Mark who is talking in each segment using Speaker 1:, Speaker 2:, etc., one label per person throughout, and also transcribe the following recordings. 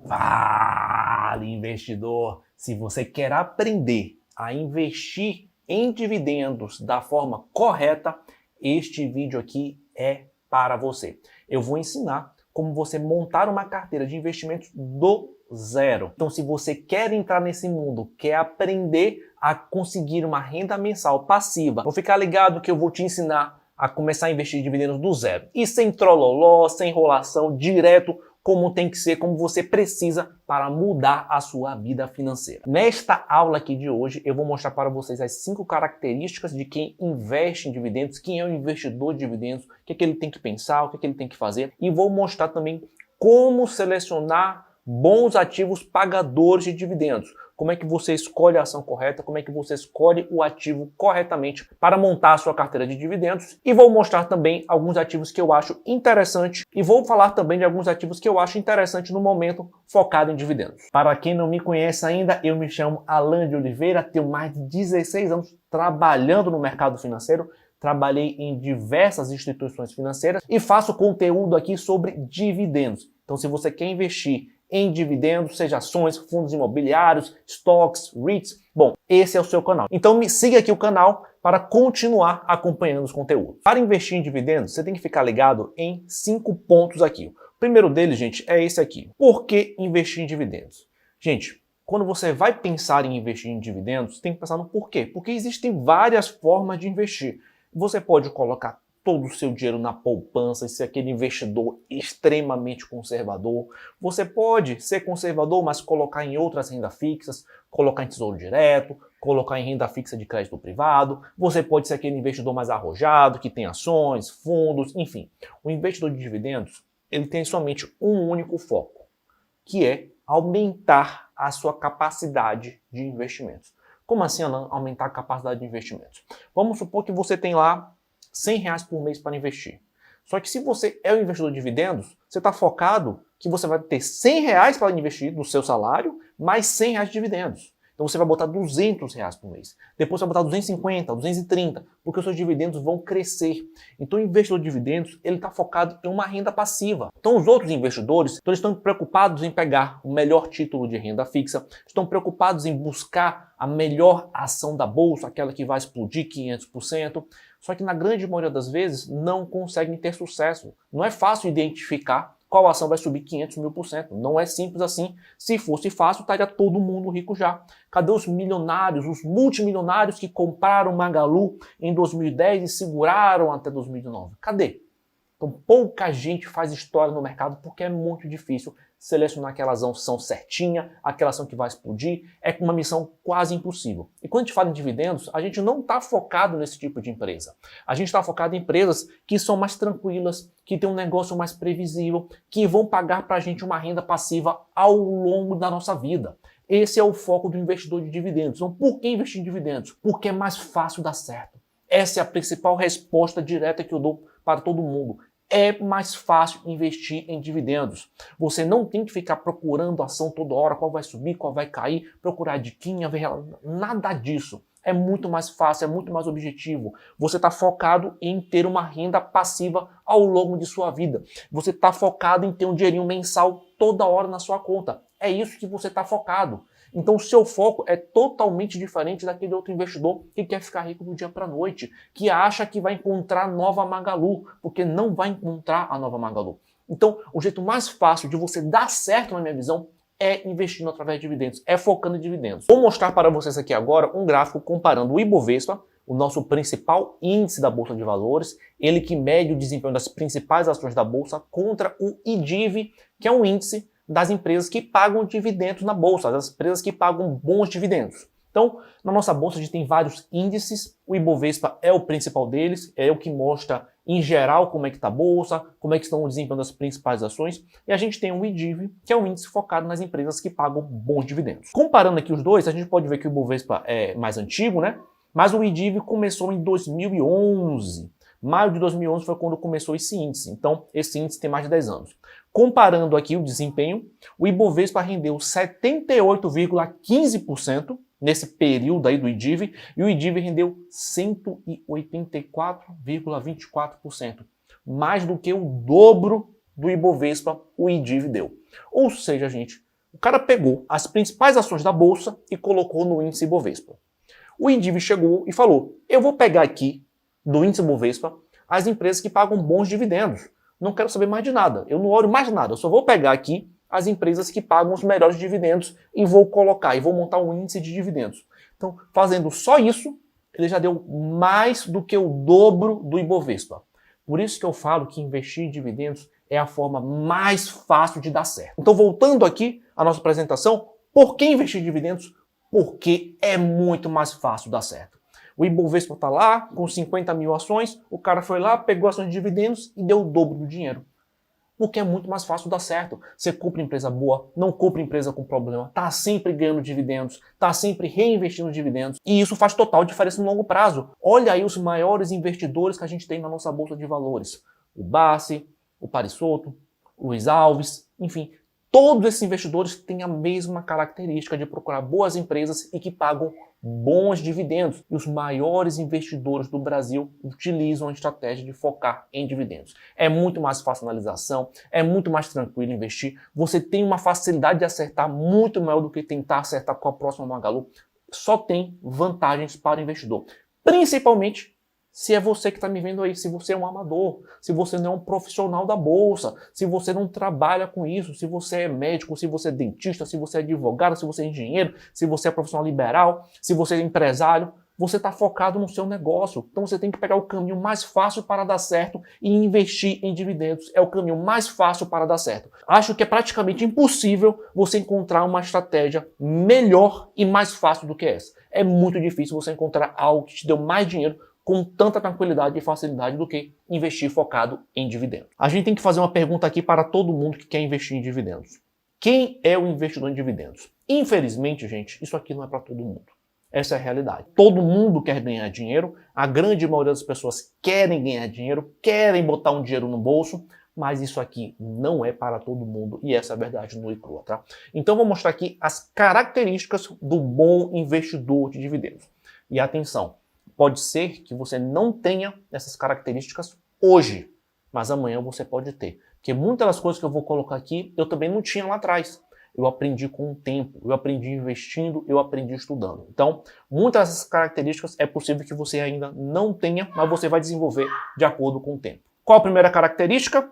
Speaker 1: Vale, investidor! Se você quer aprender a investir em dividendos da forma correta, este vídeo aqui é para você. Eu vou ensinar como você montar uma carteira de investimentos do zero. Então, se você quer entrar nesse mundo, quer aprender a conseguir uma renda mensal passiva, vou ficar ligado que eu vou te ensinar a começar a investir em dividendos do zero. E sem trololó, sem enrolação, direto como tem que ser, como você precisa para mudar a sua vida financeira. Nesta aula aqui de hoje, eu vou mostrar para vocês as 5 características de quem investe em dividendos, quem é o investidor de dividendos, o que é que ele tem que pensar, o que é que ele tem que fazer, e vou mostrar também como selecionar bons ativos pagadores de dividendos. Como é que você escolhe a ação correta, como é que você escolhe o ativo corretamente para montar a sua carteira de dividendos. E vou mostrar também alguns ativos que eu acho interessante e vou falar também de alguns ativos que eu acho interessante no momento focado em dividendos. Para quem não me conhece ainda, eu me chamo Alan de Oliveira, tenho mais de 16 anos trabalhando no mercado financeiro. Trabalhei em diversas instituições financeiras e faço conteúdo aqui sobre dividendos. Então, se você quer investir em dividendos, seja ações, fundos imobiliários, stocks, REITs, bom, esse é o seu canal. Então me siga aqui o canal para continuar acompanhando os conteúdos. Para investir em dividendos, você tem que ficar ligado em 5 pontos aqui. O primeiro deles, gente, é esse aqui. Por que investir em dividendos? Gente, quando você vai pensar em investir em dividendos, tem que pensar no porquê. Porque existem várias formas de investir. Você pode colocar todo o seu dinheiro na poupança e ser aquele investidor extremamente conservador. Você pode ser conservador, mas colocar em outras rendas fixas, colocar em tesouro direto, colocar em renda fixa de crédito privado. Você pode ser aquele investidor mais arrojado, que tem ações, fundos, enfim. O investidor de dividendos, ele tem somente um único foco, que é aumentar a sua capacidade de investimentos. Como assim, Alan, aumentar a capacidade de investimentos? Vamos supor que você tem lá R$100 por mês para investir. Só que se você é um investidor de dividendos, você está focado que você vai ter R$100 para investir do seu salário, mais R$100 de dividendos. Então você vai botar R$200 por mês. Depois você vai botar 250, 230, porque os seus dividendos vão crescer. Então o investidor de dividendos, ele está focado em uma renda passiva. Então os outros investidores, eles estão preocupados em pegar o melhor título de renda fixa, estão preocupados em buscar a melhor ação da bolsa, aquela que vai explodir 500%. Só que na grande maioria das vezes não conseguem ter sucesso. Não é fácil identificar qual ação vai subir 500.000%. Não é simples assim. Se fosse fácil, estaria todo mundo rico já. Cadê os milionários, os multimilionários que compraram Magalu em 2010 e seguraram até 2019? Cadê? Então pouca gente faz história no mercado porque é muito difícil selecionar aquela ação certinha, aquela ação que vai explodir, é uma missão quase impossível. E quando a gente fala em dividendos, a gente não está focado nesse tipo de empresa. A gente está focado em empresas que são mais tranquilas, que têm um negócio mais previsível, que vão pagar para a gente uma renda passiva ao longo da nossa vida. Esse é o foco do investidor de dividendos. Então, por que investir em dividendos? Porque é mais fácil dar certo. Essa é a principal resposta direta que eu dou para todo mundo. É mais fácil investir em dividendos. Você não tem que ficar procurando ação toda hora, qual vai subir, qual vai cair, procurar diquinha, nada disso. É muito mais fácil, é muito mais objetivo. Você está focado em ter uma renda passiva ao longo de sua vida. Você está focado em ter um dinheirinho mensal toda hora na sua conta. É isso que você está focado. Então o seu foco é totalmente diferente daquele outro investidor que quer ficar rico do dia para a noite, que acha que vai encontrar a nova Magalu, porque não vai encontrar a nova Magalu. Então o jeito mais fácil de você dar certo, na minha visão, é investindo através de dividendos, é focando em dividendos. Vou mostrar para vocês aqui agora um gráfico comparando o Ibovespa, o nosso principal índice da Bolsa de Valores, ele que mede o desempenho das principais ações da Bolsa, contra o IDIV, que é um índice das empresas que pagam dividendos na bolsa, das empresas que pagam bons dividendos. Então, na nossa bolsa a gente tem vários índices, o Ibovespa é o principal deles, é o que mostra em geral como é que está a bolsa, como é que estão o desempenho das principais ações, e a gente tem o IDIV, que é um índice focado nas empresas que pagam bons dividendos. Comparando aqui os dois, a gente pode ver que o Ibovespa é mais antigo, né? Mas o IDIV começou em 2011. Maio de 2011 foi quando começou esse índice. Então, esse índice tem mais de 10 anos. Comparando aqui o desempenho, o Ibovespa rendeu 78,15% nesse período aí do IDIV, e o IDIV rendeu 184,24%. Mais do que o dobro do Ibovespa o IDIV deu. Ou seja, gente, cara pegou as principais ações da bolsa e colocou no índice Bovespa. O indivíduo chegou e falou, eu vou pegar aqui do índice Bovespa as empresas que pagam bons dividendos. Não quero saber mais de nada, eu não olho mais nada, eu só vou pegar aqui as empresas que pagam os melhores dividendos e vou colocar, e vou montar um índice de dividendos. Então, fazendo só isso, ele já deu mais do que o dobro do Ibovespa. Por isso que eu falo que investir em dividendos é a forma mais fácil de dar certo. Então, voltando aqui à nossa apresentação, por que investir em dividendos? Porque é muito mais fácil dar certo. O Ibovespa está lá com 50 mil ações, o cara foi lá, pegou ações de dividendos e deu o dobro do dinheiro. Porque é muito mais fácil dar certo. Você compra empresa boa, não compra empresa com problema, está sempre ganhando dividendos, está sempre reinvestindo dividendos, e isso faz total diferença no longo prazo. Olha aí os maiores investidores que a gente tem na nossa bolsa de valores. O Bassi, o Parisotto, o Luiz Alves, enfim, todos esses investidores têm a mesma característica de procurar boas empresas e que pagam bons dividendos. E os maiores investidores do Brasil utilizam a estratégia de focar em dividendos. É muito mais fácil a analisação, é muito mais tranquilo investir. Você tem uma facilidade de acertar muito maior do que tentar acertar com a próxima Magalu. Só tem vantagens para o investidor. Principalmente se é você que está me vendo aí, se você é um amador, se você não é um profissional da bolsa, se você não trabalha com isso, se você é médico, se você é dentista, se você é advogado, se você é engenheiro, se você é profissional liberal, se você é empresário, você está focado no seu negócio. Então você tem que pegar o caminho mais fácil para dar certo e investir em dividendos. É o caminho mais fácil para dar certo. Acho que é praticamente impossível você encontrar uma estratégia melhor e mais fácil do que essa. É muito difícil você encontrar algo que te dê mais dinheiro com tanta tranquilidade e facilidade do que investir focado em dividendos. A gente tem que fazer uma pergunta aqui para todo mundo que quer investir em dividendos. Quem é o investidor em dividendos? Infelizmente, gente, isso aqui não é para todo mundo. Essa é a realidade. Todo mundo quer ganhar dinheiro, a grande maioria das pessoas querem ganhar dinheiro, querem botar um dinheiro no bolso, mas isso aqui não é para todo mundo e essa é a verdade nua e crua, tá? Então vou mostrar aqui as características do bom investidor de dividendos. E atenção, pode ser que você não tenha essas características hoje, mas amanhã você pode ter. Porque muitas das coisas que eu vou colocar aqui, eu também não tinha lá atrás. Eu aprendi com o tempo, eu aprendi investindo, eu aprendi estudando. Então, muitas dessas características é possível que você ainda não tenha, mas você vai desenvolver de acordo com o tempo. Qual a primeira característica?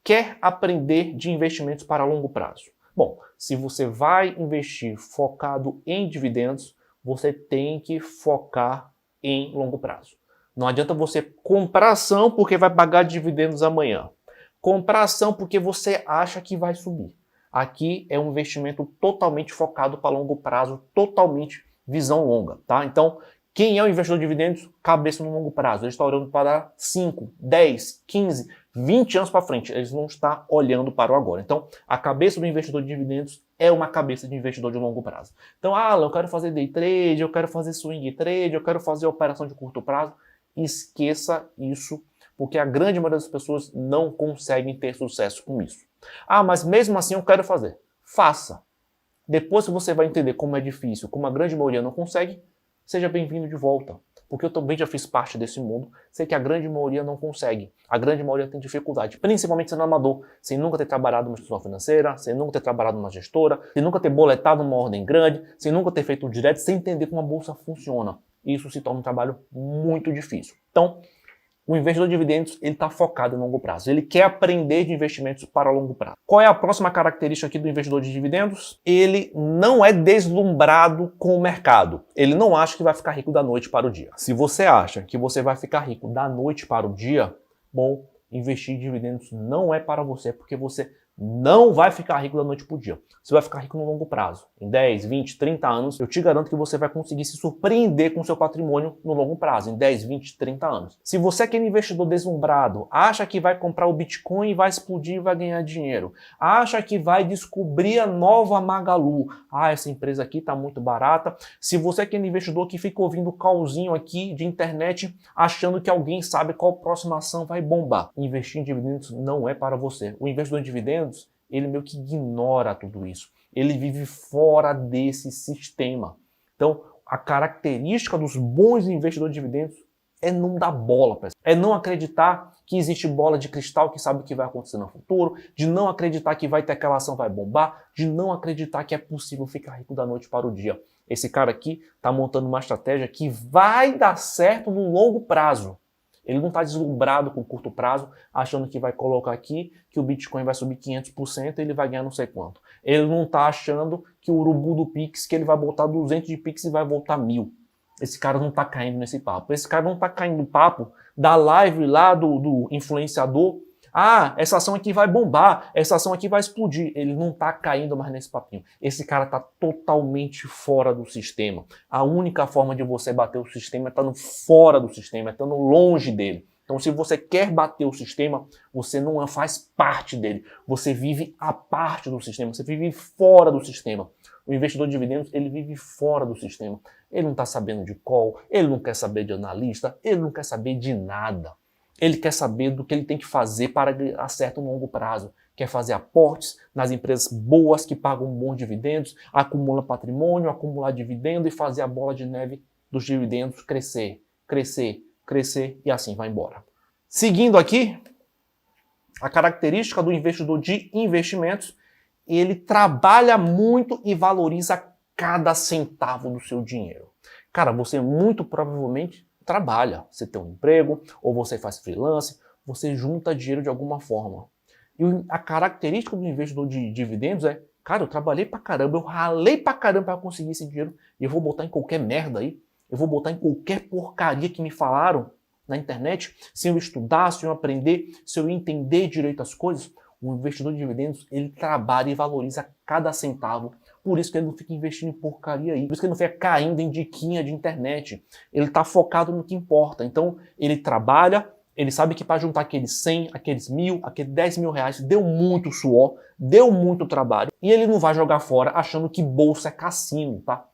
Speaker 1: Quer aprender de investimentos para longo prazo. Bom, se você vai investir focado em dividendos, você tem que focar em longo prazo. Não adianta você comprar ação porque vai pagar dividendos amanhã. Comprar ação porque você acha que vai subir. Aqui é um investimento totalmente focado para longo prazo, totalmente visão longa, tá? Então, quem é o investidor de dividendos? Cabeça no longo prazo. Ele está olhando para 5, 10, 15, 20 anos para frente. Eles não estão olhando para o agora. Então, a cabeça do investidor de dividendos é uma cabeça de investidor de longo prazo. Então, eu quero fazer day trade, eu quero fazer swing trade, eu quero fazer operação de curto prazo. Esqueça isso, porque a grande maioria das pessoas não conseguem ter sucesso com isso. Mas mesmo assim eu quero fazer. Faça. Depois que você vai entender como é difícil, como a grande maioria não consegue, seja bem-vindo de volta. Porque eu também já fiz parte desse mundo, sei que a grande maioria não consegue. A grande maioria tem dificuldade, principalmente sendo amador, sem nunca ter trabalhado numa instituição financeira, sem nunca ter trabalhado numa gestora, sem nunca ter boletado uma ordem grande, sem nunca ter feito um direto, sem entender como a bolsa funciona. Isso se torna um trabalho muito difícil. Então, o investidor de dividendos, ele está focado em longo prazo. Ele quer aprender de investimentos para longo prazo. Qual é a próxima característica aqui do investidor de dividendos? Ele não é deslumbrado com o mercado. Ele não acha que vai ficar rico da noite para o dia. Se você acha que você vai ficar rico da noite para o dia, bom, investir em dividendos não é para você, porque você não vai ficar rico da noite para o dia. Você vai ficar rico no longo prazo. Em 10, 20, 30 anos, eu te garanto que você vai conseguir se surpreender com o seu patrimônio no longo prazo, em 10, 20, 30 anos. Se você é aquele investidor deslumbrado, acha que vai comprar o Bitcoin e vai explodir e vai ganhar dinheiro, acha que vai descobrir a nova Magalu, essa empresa aqui está muito barata. Se você é aquele investidor que fica ouvindo cauzinho aqui de internet, achando que alguém sabe qual próxima ação vai bombar, investir em dividendos não é para você. O investidor em dividendos, ele meio que ignora tudo isso. Ele vive fora desse sistema. Então, a característica dos bons investidores de dividendos é não dar bola, pessoal. É não acreditar que existe bola de cristal que sabe o que vai acontecer no futuro, de não acreditar que vai ter aquela ação vai bombar, de não acreditar que é possível ficar rico da noite para o dia. Esse cara aqui está montando uma estratégia que vai dar certo no longo prazo. Ele não está deslumbrado com curto prazo, achando que vai colocar aqui que o Bitcoin vai subir 500% e ele vai ganhar não sei quanto. Ele não está achando que o urubu do Pix, que ele vai botar 200 de Pix e vai voltar 1000. Esse cara não está caindo nesse papo. Esse cara não está caindo no papo da live lá do influenciador. Ah, essa ação aqui vai bombar, essa ação aqui vai explodir. Ele não está caindo mais nesse papinho. Esse cara está totalmente fora do sistema. A única forma de você bater o sistema é estando fora do sistema, é estando longe dele. Então, se você quer bater o sistema, você não faz parte dele. Você vive a parte do sistema, você vive fora do sistema. O investidor de dividendos, ele vive fora do sistema. Ele não está sabendo de call, ele não quer saber de analista, ele não quer saber de nada. Ele quer saber do que ele tem que fazer para dar certo no longo prazo. Quer fazer aportes nas empresas boas que pagam bons dividendos, acumula patrimônio, acumular dividendo e fazer a bola de neve dos dividendos crescer, crescer, crescer e assim vai embora. Seguindo aqui, a característica do investidor de investimentos, ele trabalha muito e valoriza cada centavo do seu dinheiro. Cara, você muito provavelmente trabalha. Você tem um emprego, ou você faz freelance, você junta dinheiro de alguma forma. E a característica do investidor de dividendos é, cara, eu trabalhei pra caramba, eu ralei pra caramba para conseguir esse dinheiro e eu vou botar em qualquer merda aí, eu vou botar em qualquer porcaria que me falaram na internet, se eu estudar, se eu aprender, se eu entender direito as coisas. O investidor de dividendos, ele trabalha e valoriza cada centavo. Por isso que ele não fica investindo em porcaria aí. Por isso que ele não fica caindo em diquinha de internet. Ele está focado no que importa. Então, ele trabalha, ele sabe que para juntar aqueles 100, aqueles 1000, aqueles 10 mil reais, deu muito suor, deu muito trabalho. E ele não vai jogar fora achando que bolsa é cassino, tá?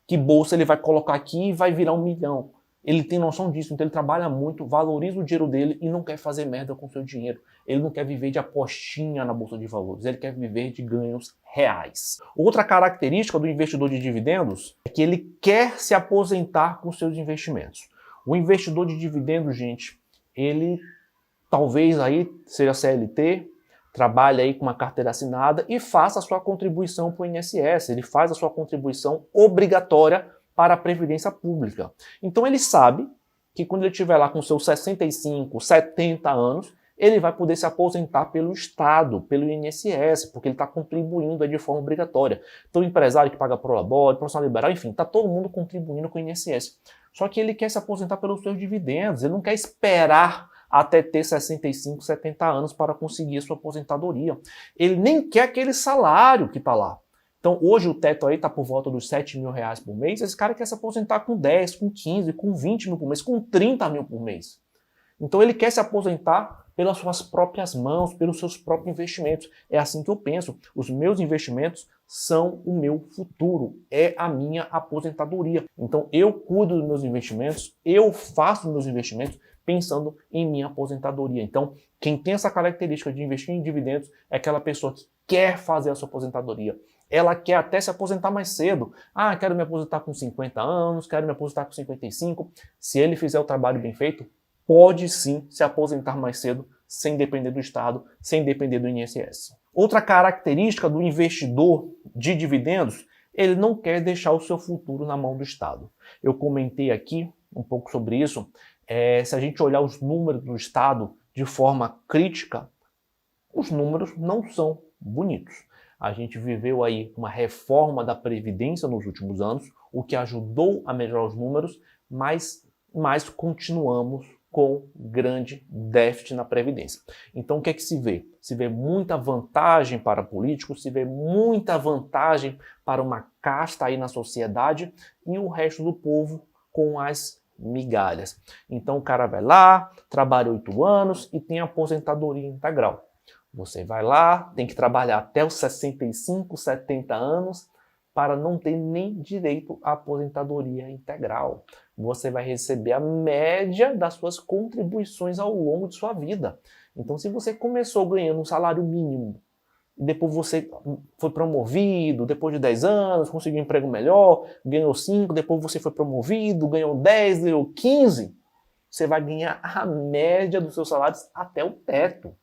Speaker 1: Que bolsa ele vai colocar aqui e vai virar 1 milhão. Ele tem noção disso, então ele trabalha muito, valoriza o dinheiro dele e não quer fazer merda com o seu dinheiro. Ele não quer viver de apostinha na bolsa de valores, ele quer viver de ganhos reais. Outra característica do investidor de dividendos é que ele quer se aposentar com seus investimentos. O investidor de dividendos, gente, ele talvez aí seja CLT, trabalhe aí com uma carteira assinada e faça a sua contribuição para o INSS, ele faz a sua contribuição obrigatória para a Previdência Pública. Então ele sabe que quando ele estiver lá com seus 65, 70 anos, ele vai poder se aposentar pelo Estado, pelo INSS, porque ele está contribuindo de forma obrigatória. Então o empresário que paga prolabore, profissional liberal, enfim, está todo mundo contribuindo com o INSS. Só que ele quer se aposentar pelos seus dividendos, ele não quer esperar até ter 65, 70 anos para conseguir a sua aposentadoria. Ele nem quer aquele salário que está lá. Então, hoje o teto aí está por volta dos 7 mil reais por mês. Esse cara quer se aposentar com 10, com 15, com 20 mil por mês, com 30 mil por mês. Então, ele quer se aposentar pelas suas próprias mãos, pelos seus próprios investimentos. É assim que eu penso. Os meus investimentos são o meu futuro, é a minha aposentadoria. Então, eu cuido dos meus investimentos, eu faço os meus investimentos pensando em minha aposentadoria. Então, quem tem essa característica de investir em dividendos é aquela pessoa que quer fazer a sua aposentadoria. Ela quer até se aposentar mais cedo. Ah, quero me aposentar com 50 anos, quero me aposentar com 55. Se ele fizer o trabalho bem feito, pode sim se aposentar mais cedo, sem depender do Estado, sem depender do INSS. Outra característica do investidor de dividendos, ele não quer deixar o seu futuro na mão do Estado. Eu comentei aqui um pouco sobre isso. Se a gente olhar os números do Estado de forma crítica, os números não são bonitos. A gente viveu aí uma reforma da Previdência nos últimos anos, o que ajudou a melhorar os números, mas continuamos com grande déficit na Previdência. Então o que é que se vê? Se vê muita vantagem para políticos, se vê muita vantagem para uma casta aí na sociedade e o resto do povo com as migalhas. Então o cara vai lá, trabalha 8 anos e tem aposentadoria integral. Você vai lá, tem que trabalhar até os 65, 70 anos para não ter nem direito à aposentadoria integral. Você vai receber a média das suas contribuições ao longo de sua vida. Então, se você começou ganhando um salário mínimo, e depois você foi promovido, depois de 10 anos, conseguiu um emprego melhor, ganhou 5, depois você foi promovido, ganhou 10, ganhou 15, você vai ganhar a média dos seus salários até o teto.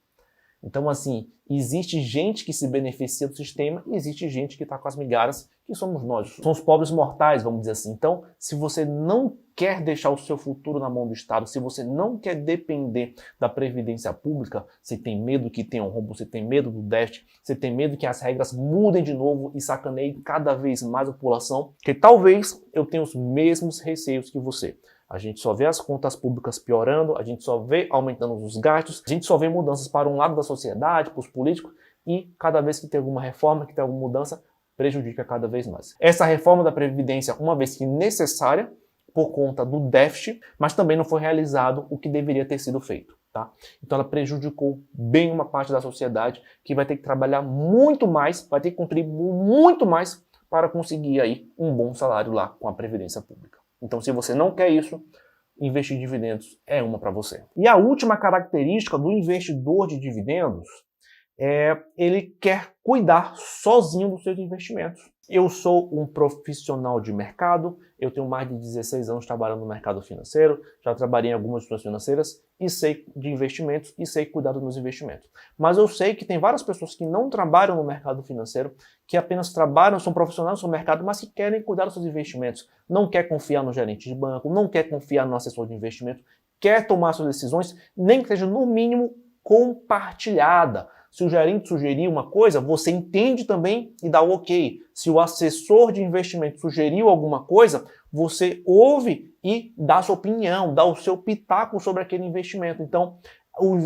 Speaker 1: Então, assim, existe gente que se beneficia do sistema e existe gente que está com as migalhas, que somos nós. São os pobres mortais, vamos dizer assim. Então, se você não quer deixar o seu futuro na mão do Estado, se você não quer depender da Previdência Pública, você tem medo que tenha um roubo, você tem medo do déficit, você tem medo que as regras mudem de novo e sacaneiem cada vez mais a população, que talvez eu tenha os mesmos receios que você. A gente só vê as contas públicas piorando, a gente só vê aumentando os gastos, a gente só vê mudanças para um lado da sociedade, para os políticos, e cada vez que tem alguma reforma, que tem alguma mudança, prejudica cada vez mais. Essa reforma da Previdência, uma vez que necessária, por conta do déficit, mas também não foi realizado o que deveria ter sido feito. Tá? Então ela prejudicou bem uma parte da sociedade que vai ter que trabalhar muito mais, vai ter que contribuir muito mais para conseguir aí um bom salário lá com a Previdência Pública. Então, se você não quer isso, investir em dividendos é uma para você. E a última característica do investidor de dividendos é ele quer cuidar sozinho dos seus investimentos. Eu sou um profissional de mercado, eu tenho mais de 16 anos trabalhando no mercado financeiro, já trabalhei em algumas instituições financeiras e sei de investimentos e sei cuidar dos meus investimentos. Mas eu sei que tem várias pessoas que não trabalham no mercado financeiro, que apenas trabalham, são profissionais no mercado, mas que querem cuidar dos seus investimentos. Não quer confiar no gerente de banco, não quer confiar no assessor de investimento, quer tomar suas decisões, nem que seja no mínimo compartilhada. Se o gerente sugerir uma coisa, você entende também e dá o ok. Se o assessor de investimento sugeriu alguma coisa, você ouve e dá a sua opinião, dá o seu pitaco sobre aquele investimento. Então,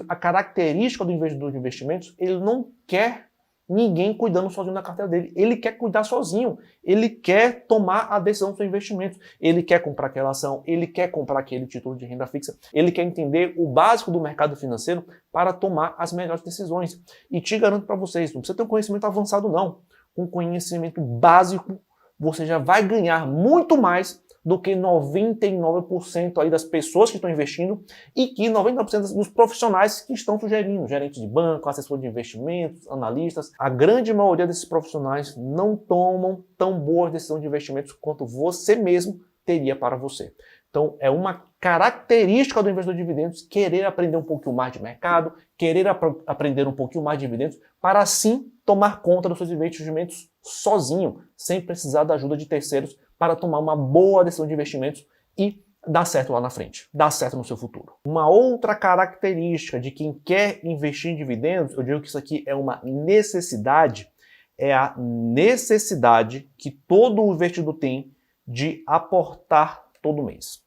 Speaker 1: a característica do investidor de investimentos, ele não quer ninguém cuidando sozinho da carteira dele. Ele quer cuidar sozinho. Ele quer tomar a decisão do seu investimento. Ele quer comprar aquela ação, ele quer comprar aquele título de renda fixa. Ele quer entender o básico do mercado financeiro para tomar as melhores decisões. E te garanto para vocês, não precisa ter um conhecimento avançado não. Com conhecimento básico, você já vai ganhar muito mais do que 99% aí das pessoas que estão investindo e que 99% dos profissionais que estão sugerindo, gerentes de banco, assessor de investimentos, analistas. A grande maioria desses profissionais não tomam tão boas decisões de investimentos quanto você mesmo teria para você. Então, é uma característica do investidor de dividendos querer aprender um pouquinho mais de mercado, querer aprender um pouquinho mais de dividendos, para assim tomar conta dos seus investimentos sozinho, sem precisar da ajuda de terceiros, para tomar uma boa decisão de investimentos e dar certo lá na frente, dar certo no seu futuro. Uma outra característica de quem quer investir em dividendos, eu digo que isso aqui é uma necessidade, é a necessidade que todo investidor tem de aportar todo mês.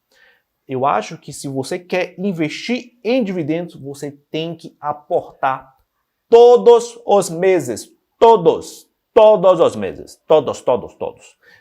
Speaker 1: Eu acho que se você quer investir em dividendos, você tem que aportar todos os meses. Todos os meses. Todos.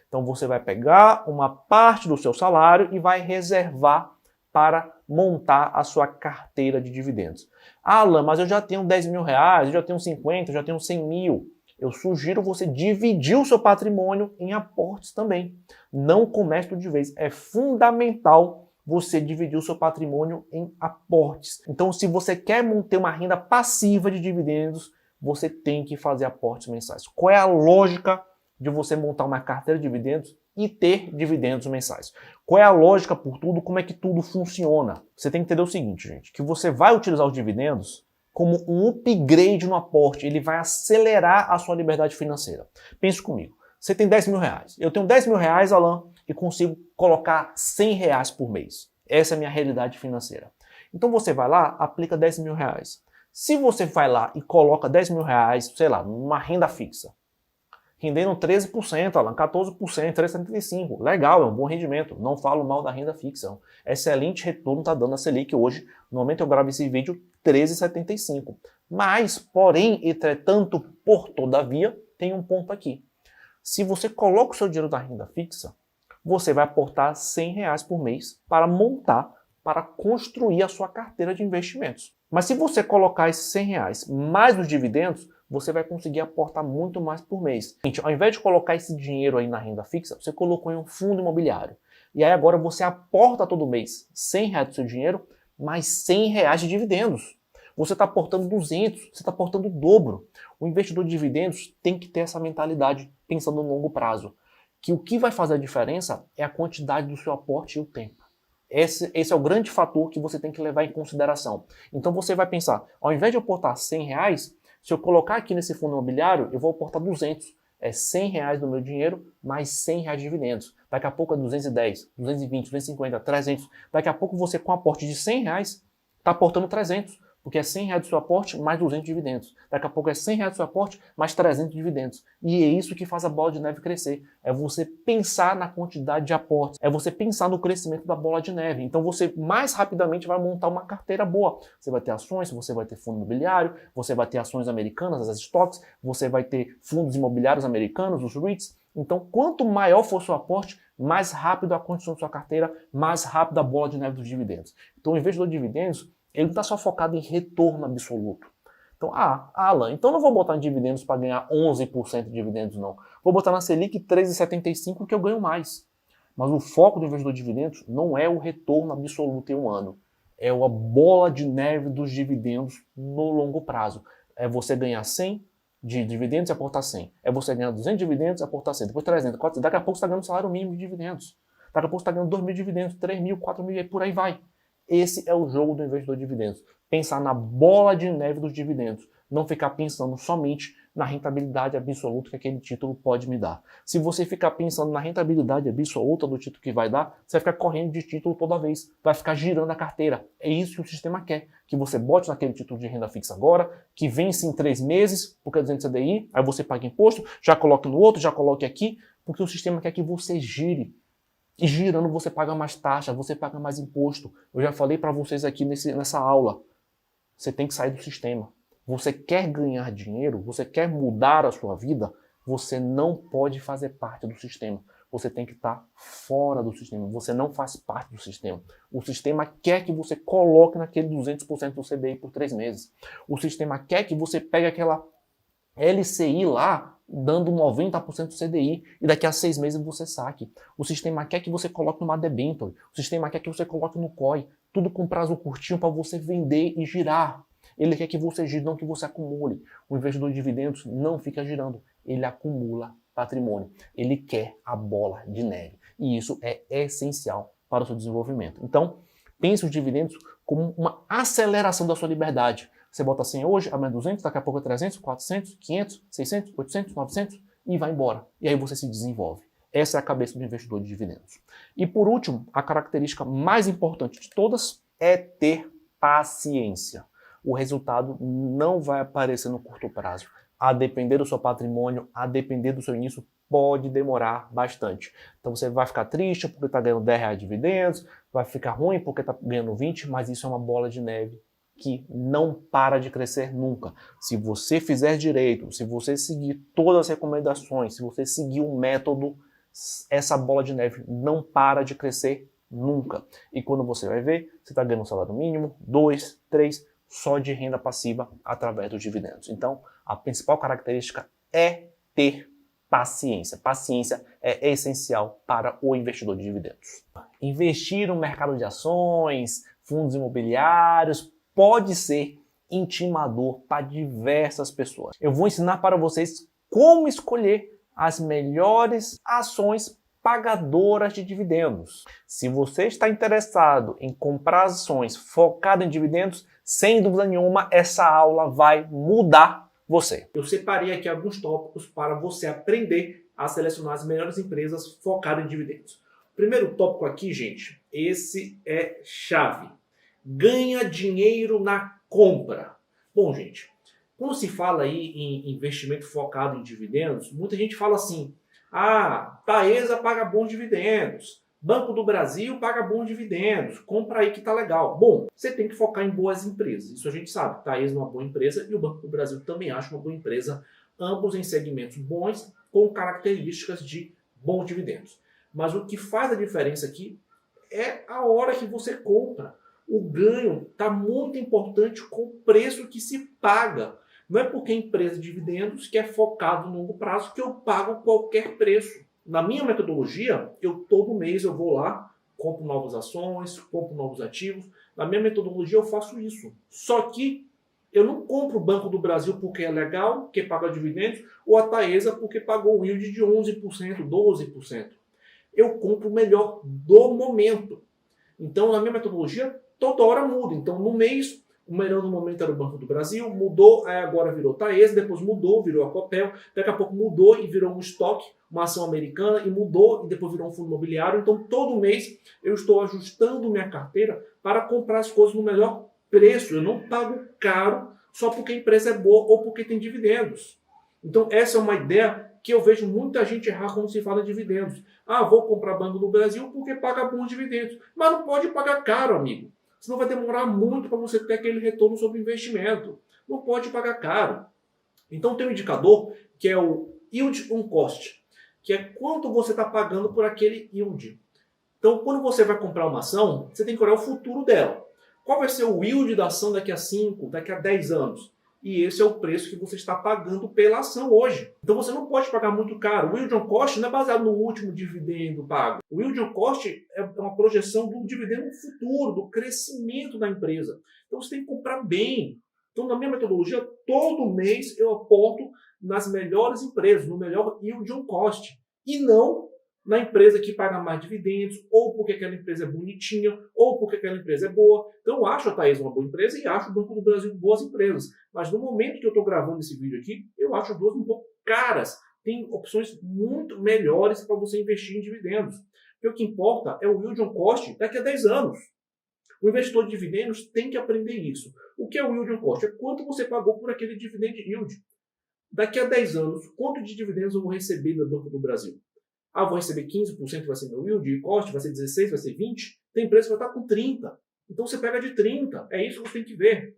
Speaker 1: Então você vai pegar uma parte do seu salário e vai reservar para montar a sua carteira de dividendos. Ah, Alan, mas eu já tenho 10 mil reais, eu já tenho 50, eu já tenho 100 mil. Eu sugiro você dividir o seu patrimônio em aportes também. Não comece tudo de vez. É fundamental você dividir o seu patrimônio em aportes. Então, se você quer manter uma renda passiva de dividendos, você tem que fazer aportes mensais. Qual é a lógica de você montar uma carteira de dividendos e ter dividendos mensais? Qual é a lógica por tudo? Como é que tudo funciona? Você tem que entender o seguinte, gente, que você vai utilizar os dividendos como um upgrade no aporte. Ele vai acelerar a sua liberdade financeira. Pense comigo. Você tem 10 mil reais. Eu tenho 10 mil reais, Alan, e consigo colocar 100 reais por mês. Essa é a minha realidade financeira. Então você vai lá, aplica 10 mil reais. Se você vai lá e coloca 10 mil reais, sei lá, numa renda fixa, rendendo 13%, Alan, 14%, 3,75%. Legal, é um bom rendimento. Não falo mal da renda fixa. Excelente retorno está dando a Selic hoje. No momento eu gravo esse vídeo, 13,75%. Mas, porém, entretanto, por todavia, tem um ponto aqui. Se você coloca o seu dinheiro na renda fixa, você vai aportar 100 reais por mês para montar, para construir a sua carteira de investimentos. Mas se você colocar esses 100 reais mais os dividendos, você vai conseguir aportar muito mais por mês. Gente, ao invés de colocar esse dinheiro aí na renda fixa, você colocou em um fundo imobiliário. E aí agora você aporta todo mês 100 reais do seu dinheiro, mais 100 reais de dividendos. Você está aportando 200, você está aportando o dobro. O investidor de dividendos tem que ter essa mentalidade pensando no longo prazo. Que o que vai fazer a diferença é a quantidade do seu aporte e o tempo. Esse é o grande fator que você tem que levar em consideração. Então você vai pensar, ao invés de eu aportar R$100, se eu colocar aqui nesse fundo imobiliário, eu vou aportar 200. É R$100 do meu dinheiro, mais R$100 de dividendos. Daqui a pouco é 210, 220, 250, 300. Daqui a pouco você, com um aporte de R$100, está aportando 300. Porque é R$100 do seu aporte, mais 200 de dividendos. Daqui a pouco é R$100 do seu aporte, mais 300 de dividendos. E é isso que faz a bola de neve crescer. É você pensar na quantidade de aportes. É você pensar no crescimento da bola de neve. Então você mais rapidamente vai montar uma carteira boa. Você vai ter ações, você vai ter fundo imobiliário, você vai ter ações americanas, as stocks, você vai ter fundos imobiliários americanos, os REITs. Então, quanto maior for o seu aporte, mais rápido a construção da sua carteira, mais rápido a bola de neve dos dividendos. Então, o investidor de dividendos, ele não está só focado em retorno absoluto. Então, Alan, então não vou botar em dividendos para ganhar 11% de dividendos, não. Vou botar na Selic 13,75 que eu ganho mais. Mas o foco do investidor de dividendos não é o retorno absoluto em um ano. É a bola de neve dos dividendos no longo prazo. É você ganhar 100 de dividendos e aportar 100. É você ganhar 200 de dividendos e aportar 100. Depois 300, 400. Daqui a pouco você está ganhando salário mínimo de dividendos. Daqui a pouco você está ganhando 2 mil de dividendos, 3 mil, 4 mil e por aí vai. Esse é o jogo do investidor de dividendos. Pensar na bola de neve dos dividendos. Não ficar pensando somente na rentabilidade absoluta que aquele título pode me dar. Se você ficar pensando na rentabilidade absoluta do título que vai dar, você vai ficar correndo de título toda vez. Vai ficar girando a carteira. É isso que o sistema quer. Que você bote naquele título de renda fixa agora, que vence em 3 meses, porque é 200 CDI, aí você paga imposto, já coloque no outro, já coloque aqui, porque o sistema quer que você gire. E girando você paga mais taxa, você paga mais imposto. Eu já falei para vocês aqui nessa aula. Você tem que sair do sistema. Você quer ganhar dinheiro, você quer mudar a sua vida, você não pode fazer parte do sistema. Você tem que estar fora do sistema. Você não faz parte do sistema. O sistema quer que você coloque naquele 200% do CDI por 3 meses. O sistema quer que você pegue aquela LCI lá, dando 90% do CDI, e daqui a 6 meses você saque. O sistema quer que você coloque numa debenture, o sistema quer que você coloque no COI, tudo com prazo curtinho para você vender e girar. Ele quer que você gire, não que você acumule. O investidor de dividendos não fica girando, ele acumula patrimônio. Ele quer a bola de neve. E isso é essencial para o seu desenvolvimento. Então, pense os dividendos como uma aceleração da sua liberdade. Você bota 100 hoje, amanhã 200, daqui a pouco é 300, 400, 500, 600, 800, 900 e vai embora. E aí você se desenvolve. Essa é a cabeça do investidor de dividendos. E por último, a característica mais importante de todas é ter paciência. O resultado não vai aparecer no curto prazo. A depender do seu patrimônio, a depender do seu início, pode demorar bastante. Então você vai ficar triste porque está ganhando R$10 de dividendos, vai ficar ruim porque está ganhando 20, mas isso é uma bola de neve que não para de crescer nunca. Se você fizer direito, se você seguir todas as recomendações, se você seguir o método, essa bola de neve não para de crescer nunca. E quando você vai ver, você está ganhando um salário mínimo, 2, 3, só de renda passiva através dos dividendos. Então, a principal característica é ter paciência. Paciência é essencial para o investidor de dividendos. Investir no mercado de ações, fundos imobiliários, pode ser intimador para diversas pessoas. Eu vou ensinar para vocês como escolher as melhores ações pagadoras de dividendos. Se você está interessado em comprar ações focadas em dividendos, sem dúvida nenhuma, essa aula vai mudar você. Eu separei aqui alguns tópicos para você aprender a selecionar as melhores empresas focadas em dividendos. O primeiro tópico aqui, gente, esse é chave. Ganha dinheiro na compra. Bom, gente, quando se fala aí em investimento focado em dividendos, muita gente fala assim, Taesa paga bons dividendos, Banco do Brasil paga bons dividendos, compra aí que tá legal. Bom, você tem que focar em boas empresas, isso a gente sabe. Taesa é uma boa empresa e o Banco do Brasil também acha uma boa empresa, ambos em segmentos bons, com características de bons dividendos. Mas o que faz a diferença aqui é a hora que você compra. O ganho está muito importante com o preço que se paga. Não é porque a empresa de dividendos que é focado no longo prazo que eu pago qualquer preço. Na minha metodologia, todo mês eu vou lá, compro novas ações, compro novos ativos. Na minha metodologia eu faço isso. Só que eu não compro o Banco do Brasil porque é legal, porque paga dividendos, ou a Taesa porque pagou o yield de 11%, 12%. Eu compro o melhor do momento. Então, na minha metodologia, toda hora muda. Então, no mês, o melhor no momento era o Banco do Brasil, mudou, aí agora virou Taesa, depois mudou, virou a Copel, daqui a pouco mudou e virou um estoque, uma ação americana, e mudou e depois virou um fundo imobiliário. Então, todo mês eu estou ajustando minha carteira para comprar as coisas no melhor preço. Eu não pago caro só porque a empresa é boa ou porque tem dividendos. Então, essa é uma ideia que eu vejo muita gente errar quando se fala em dividendos. Ah, vou comprar Banco do Brasil porque paga bons dividendos. Mas não pode pagar caro, amigo. Senão vai demorar muito para você ter aquele retorno sobre o investimento. Não pode pagar caro. Então tem um indicador que é o yield on cost, que é quanto você está pagando por aquele yield. Então quando você vai comprar uma ação, você tem que olhar o futuro dela. Qual vai ser o yield da ação daqui a 5, daqui a 10 anos? E esse é o preço que você está pagando pela ação hoje. Então você não pode pagar muito caro. O yield on cost não é baseado no último dividendo pago. O yield on cost é uma projeção do dividendo futuro, do crescimento da empresa. Então você tem que comprar bem. Então na minha metodologia, todo mês eu aporto nas melhores empresas, no melhor yield on cost. E não na empresa que paga mais dividendos, ou porque aquela empresa é bonitinha, ou porque aquela empresa é boa. Então eu acho a Taesa uma boa empresa e acho o Banco do Brasil boas empresas. Mas no momento que eu estou gravando esse vídeo aqui, eu acho as duas um pouco caras. Tem opções muito melhores para você investir em dividendos. Porque o que importa é o yield on cost daqui a 10 anos. O investidor de dividendos tem que aprender isso. O que é o yield on cost? É quanto você pagou por aquele dividend yield. Daqui a 10 anos, quanto de dividendos eu vou receber do Banco do Brasil? Ah, vou receber 15%, vai ser meu yield, e cost vai ser 16%, vai ser 20%. Tem empresa que vai estar com 30%. Então você pega de 30%. É isso que você tem que ver.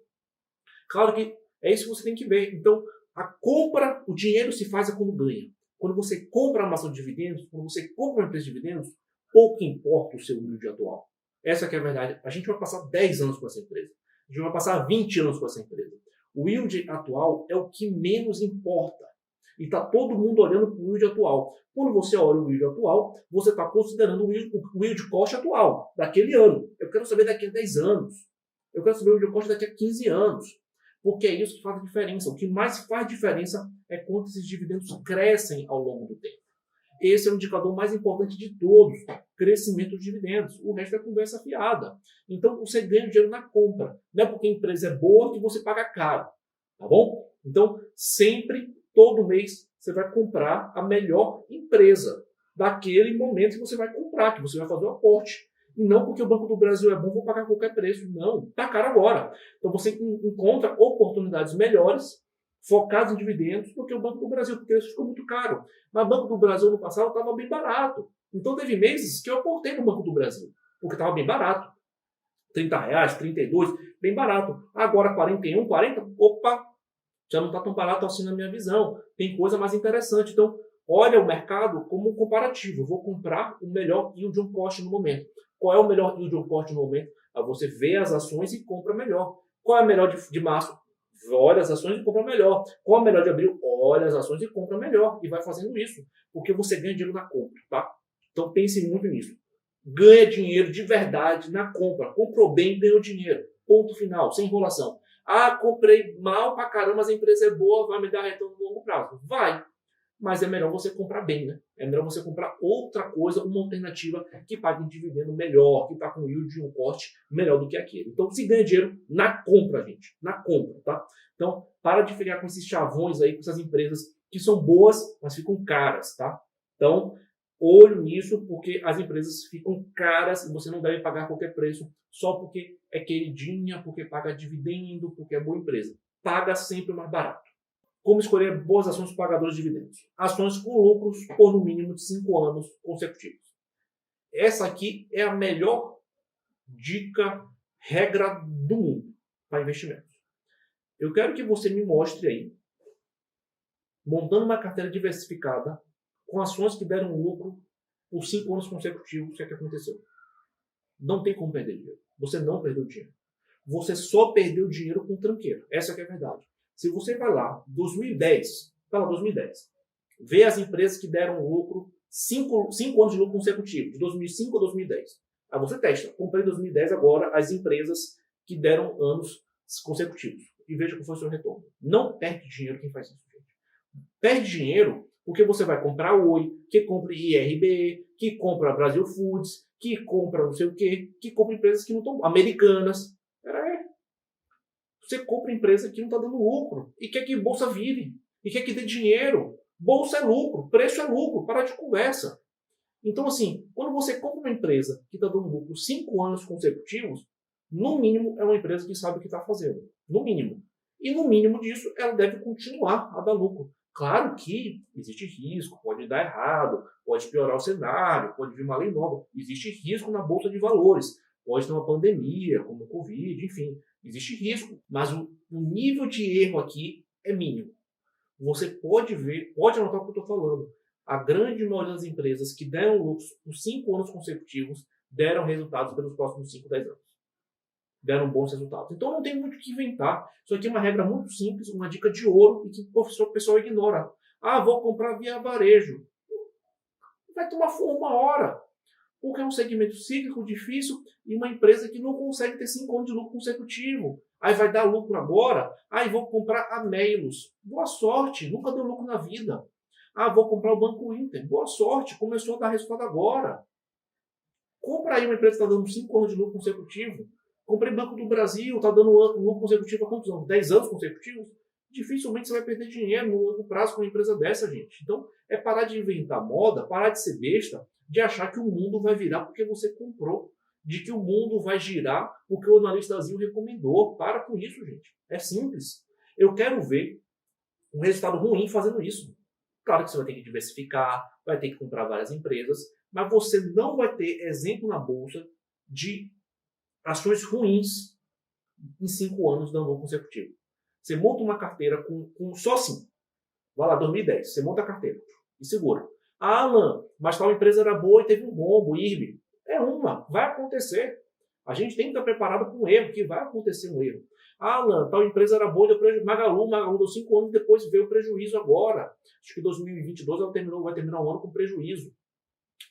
Speaker 1: Claro que é isso que você tem que ver. Então, a compra, o dinheiro se faz quando ganha. Quando você compra uma ação de dividendos, quando você compra uma empresa de dividendos, pouco importa o seu yield atual. Essa que é a verdade. A gente vai passar 10 anos com essa empresa. A gente vai passar 20 anos com essa empresa. O yield atual é o que menos importa. E está todo mundo olhando para o yield atual. Quando você olha o yield atual, você está considerando o yield cost atual, daquele ano. Eu quero saber daqui a 10 anos. Eu quero saber o yield cost daqui a 15 anos. Porque é isso que faz a diferença. O que mais faz diferença é quanto esses dividendos crescem ao longo do tempo. Esse é o indicador mais importante de todos, crescimento dos dividendos. O resto é conversa fiada. Então, você ganha dinheiro na compra. Não é porque a empresa é boa que você paga caro. Tá bom? Então, sempre, todo mês, você vai comprar a melhor empresa daquele momento que você vai comprar, que você vai fazer o aporte. E não porque o Banco do Brasil é bom, vou pagar qualquer preço. Não, está caro agora. Então, você encontra oportunidades melhores focados em dividendos do que o Banco do Brasil, porque isso ficou muito caro. Mas o Banco do Brasil no passado estava bem barato. Então teve meses que eu aportei no Banco do Brasil, porque estava bem barato. R$30, 32, bem barato. Agora 41, 40, opa, já não está tão barato assim na minha visão. Tem coisa mais interessante. Então, olha o mercado como um comparativo. Eu vou comprar o melhor yield on cost no momento. Qual é o melhor yield on cost no momento? Aí você vê as ações e compra melhor. Qual é a melhor de março? Olha as ações e compra melhor. Qual a melhor de abril? Olha as ações e compra melhor. E vai fazendo isso. Porque você ganha dinheiro na compra, tá? Então pense muito nisso. Ganha dinheiro de verdade na compra. Comprou bem, ganhou dinheiro. Ponto final, sem enrolação. Ah, comprei mal pra caramba, mas a empresa é boa, vai me dar retorno no longo prazo. Vai. Mas é melhor você comprar bem, né? É melhor você comprar outra coisa, uma alternativa que pague um dividendo melhor, que está com yield de um cost melhor do que aquele. Então, se ganha dinheiro na compra, gente. Na compra, tá? Então, para de ficar com esses chavões aí, com essas empresas que são boas, mas ficam caras, tá? Então, olho nisso, porque as empresas ficam caras e você não deve pagar qualquer preço só porque é queridinha, porque paga dividendo, porque é boa empresa. Paga sempre o mais barato. Como escolher boas ações pagadoras de dividendos? Ações com lucros por no mínimo de 5 anos consecutivos. Essa aqui é a melhor dica, regra do mundo para investimentos. Eu quero que você me mostre aí, montando uma carteira diversificada, com ações que deram lucro por 5 anos consecutivos, o que é que aconteceu? Não tem como perder dinheiro. Você não perdeu dinheiro. Você só perdeu dinheiro com tranqueiro. Essa que é a verdade. Se você vai lá, 2010, vê as empresas que deram lucro, 5 anos de lucro consecutivo, de 2005 a 2010. Aí você testa. Comprei em 2010 agora as empresas que deram anos consecutivos. E veja qual foi o seu retorno. Não perde dinheiro quem faz isso, gente. Perde dinheiro porque você vai comprar Oi, que compra IRB, que compra Brasil Foods,
Speaker 2: que compra não sei o quê, que compra empresas que não estão... Americanas. Peraí. Você compra empresa que não está dando lucro e quer que bolsa vire, e quer que dê dinheiro. Bolsa é lucro, preço é lucro, para de conversa. Então, assim, quando você compra uma empresa que está dando lucro 5 anos consecutivos, no mínimo é uma empresa que sabe o que está fazendo. No mínimo. E no mínimo disso, ela deve continuar a dar lucro. Claro que existe risco, pode dar errado, pode piorar o cenário, pode vir uma lei nova. Existe risco na bolsa de valores. Pode ter uma pandemia, como o Covid, enfim. Existe risco. Mas o nível de erro aqui é mínimo. Você pode ver, pode anotar o que eu estou falando. A grande maioria das empresas que deram lucros por 5 anos consecutivos deram resultados pelos próximos 5, 10 anos. Deram bons resultados. Então não tem muito o que inventar. Isso aqui é uma regra muito simples, uma dica de ouro e que o pessoal ignora. Ah, vou comprar via varejo. Vai tomar fumo uma hora. Porque é um segmento cíclico, difícil e uma empresa que não consegue ter 5 anos de lucro consecutivo. Aí vai dar lucro agora? Aí vou comprar a Meilos. Boa sorte, nunca deu lucro na vida. Ah, vou comprar o Banco Inter. Boa sorte, começou a dar resultado agora. Compra aí uma empresa que está dando 5 anos de lucro consecutivo. Comprei Banco do Brasil, está dando lucro consecutivo há quantos anos? 10 anos consecutivos? Dificilmente você vai perder dinheiro no longo prazo com uma empresa dessa, gente. Então, é parar de inventar moda, parar de ser besta, de achar que o mundo vai virar porque você comprou. De que o mundo vai girar porque o analistazinho recomendou. Para com isso, gente. É simples. Eu quero ver um resultado ruim fazendo isso. Claro que você vai ter que diversificar, vai ter que comprar várias empresas, mas você não vai ter exemplo na bolsa de ações ruins em 5 anos dando lucro consecutivo. Você monta uma carteira com só 5. Vai lá, 2010, você monta a carteira e segura. Ah, Alan, mas tal empresa era boa e teve um rombo, IRB. É uma, vai acontecer. A gente tem que estar preparado para um erro, que vai acontecer um erro. Ah, Alan, tal empresa era boa e deu prejuízo. Magalu deu 5 anos, depois veio o prejuízo agora. Acho que 2022 ela vai terminar o ano com prejuízo.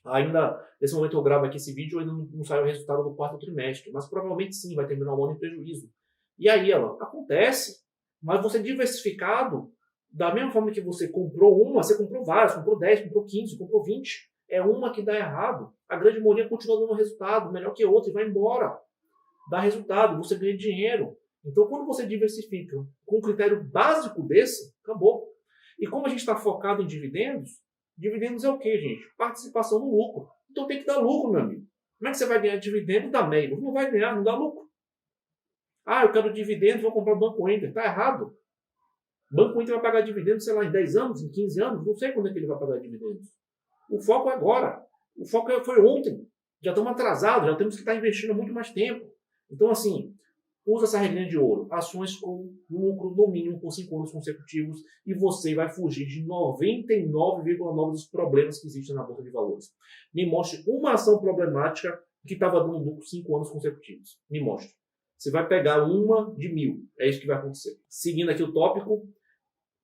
Speaker 2: Ainda, nesse momento eu gravo aqui esse vídeo, ainda não saiu o resultado do 4º trimestre, mas provavelmente sim, vai terminar o ano em prejuízo. E aí, ela acontece, mas você diversificado, da mesma forma que você comprou uma, você comprou várias, comprou 10, comprou 15, comprou 20, é uma que dá errado, a grande maioria continua dando resultado, melhor que a outra, e vai embora. Dá resultado, você ganha dinheiro. Então, quando você diversifica com um critério básico desse, acabou. E como a gente está focado em dividendos, dividendos é o quê, gente? Participação no lucro. Então tem que dar lucro, meu amigo. Como é que você vai ganhar dividendo da Meilos? Não vai ganhar, não dá lucro. Ah, eu quero dividendos, vou comprar o Banco Inter. Está errado. O Banco Inter vai pagar dividendos, sei lá, em 10 anos, em 15 anos. Não sei quando é que ele vai pagar dividendos. O foco é agora. O foco foi ontem. Já estamos atrasados, já temos que estar investindo muito mais tempo. Então, assim, usa essa regrinha de ouro. Ações com lucro no mínimo por 5 anos consecutivos e você vai fugir de 99,9% dos problemas que existem na bolsa de valores. Me mostre uma ação problemática que estava dando lucro 5 anos consecutivos. Me mostre. Você vai pegar uma de 1000. É isso que vai acontecer. Seguindo aqui o tópico,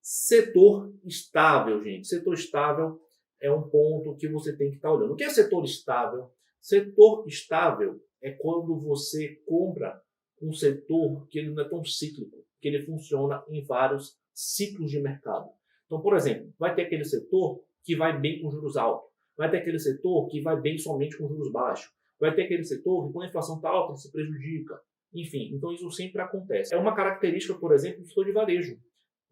Speaker 2: setor estável, gente. Setor estável é um ponto que você tem que estar olhando. O que é setor estável? Setor estável é quando você compra um setor que ele não é tão cíclico, que ele funciona em vários ciclos de mercado. Então, por exemplo, vai ter aquele setor que vai bem com juros altos, vai ter aquele setor que vai bem somente com juros baixos, vai ter aquele setor que quando a inflação está alta ele se prejudica. Enfim, então isso sempre acontece. É uma característica, por exemplo, do setor de varejo.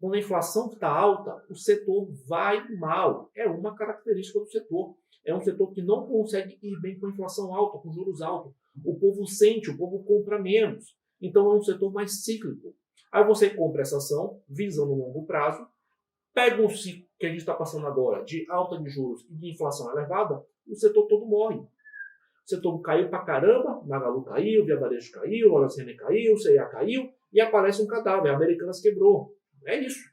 Speaker 2: Quando a inflação está alta, o setor vai mal. É uma característica do setor. É um setor que não consegue ir bem com a inflação alta, com juros altos. O povo sente, o povo compra menos. Então é um setor mais cíclico. Aí você compra essa ação, visando no longo prazo, pega um ciclo que a gente está passando agora de alta de juros e de inflação elevada, o setor todo morre. O setor caiu pra caramba, Magalu caiu, Via Varejo caiu, Lojas Renner caiu, C&A caiu, e aparece um cadáver, a Americanas quebrou. É isso.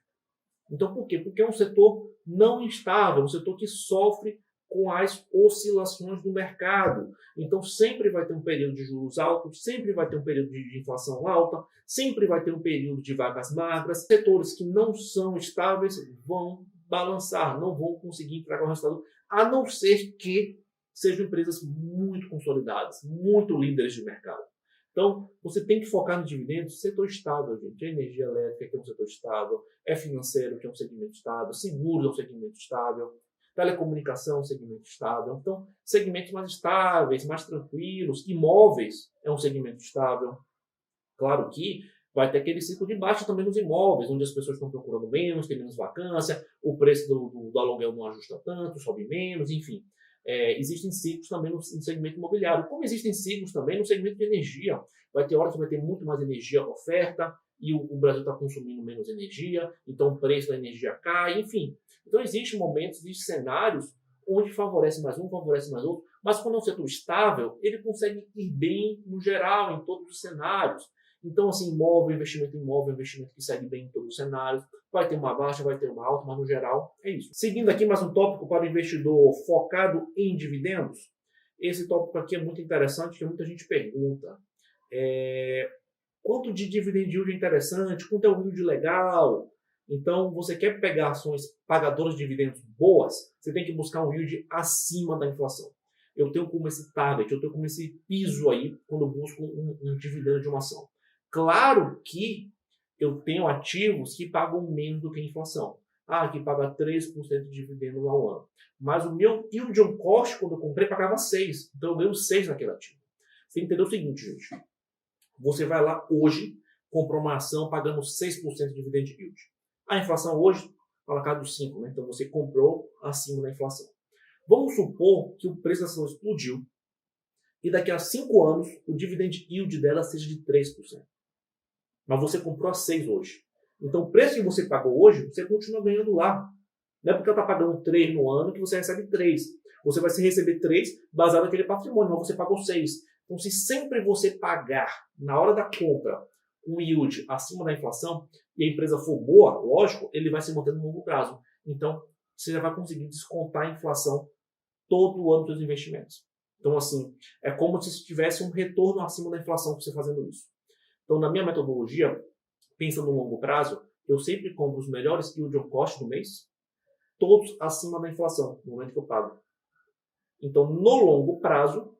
Speaker 2: Então por quê? Porque é um setor não estável, um setor que sofre com as oscilações do mercado. Então sempre vai ter um período de juros altos, sempre vai ter um período de inflação alta, sempre vai ter um período de vacas magras. Setores que não são estáveis vão balançar, não vão conseguir entregar o resultado, a não ser que sejam empresas muito consolidadas, muito líderes de mercado. Então, você tem que focar no dividendos, setor estável, gente. É energia elétrica, que é um setor estável, é financeiro, que é um segmento estável, seguros é um segmento estável. Telecomunicação, segmento estável. Então, segmentos mais estáveis, mais tranquilos. Imóveis é um segmento estável. Claro que vai ter aquele ciclo de baixa também nos imóveis, onde as pessoas estão procurando menos, tem menos vacância, o preço do aluguel não ajusta tanto, sobe menos, enfim. Existem ciclos também no segmento imobiliário, como existem ciclos também no segmento de energia. Vai ter horas que vai ter muito mais energia oferta e o Brasil está consumindo menos energia, então o preço da energia cai, enfim. Então existem momentos, existem cenários onde favorece mais um, favorece mais outro, mas quando é um setor estável, ele consegue ir bem no geral, em todos os cenários. Então, assim, investimento em imóvel, investimento que segue bem em todos os cenários. Vai ter uma baixa, vai ter uma alta, mas no geral é isso. Seguindo aqui mais um tópico para o investidor focado em dividendos. Esse tópico aqui é muito interessante, porque muita gente pergunta. Quanto de dividend yield é interessante? Quanto é o yield legal? Então, você quer pegar ações pagadoras de dividendos boas, você tem que buscar um yield acima da inflação. Eu tenho como esse target, eu tenho como esse piso aí, quando eu busco um dividendo de uma ação. Claro que eu tenho ativos que pagam menos do que a inflação. Que paga 3% de dividendos ao ano. Mas o meu yield on cost, quando eu comprei, pagava 6%. Então eu ganho 6% naquele ativo. Você entendeu o seguinte, gente. Você vai lá hoje, compra uma ação pagando 6% de dividend yield. A inflação hoje está na casa dos 5%, né? Então você comprou acima da inflação. Vamos supor que o preço da ação explodiu e daqui a 5 anos o dividend yield dela seja de 3%. Mas você comprou a 6 hoje. Então o preço que você pagou hoje, você continua ganhando lá. Não é porque ela está pagando 3 no ano que você recebe 3. Você vai receber 3 baseado naquele patrimônio, mas você pagou 6. Então se sempre você pagar na hora da compra um yield acima da inflação e a empresa for boa, lógico, ele vai se manter no longo prazo. Então você já vai conseguir descontar a inflação todo o ano dos investimentos. Então assim, é como se tivesse um retorno acima da inflação você fazendo isso. Então, na minha metodologia, pensando no longo prazo, eu sempre compro os melhores yield on cost do mês, todos acima da inflação, no momento que eu pago. Então, no longo prazo,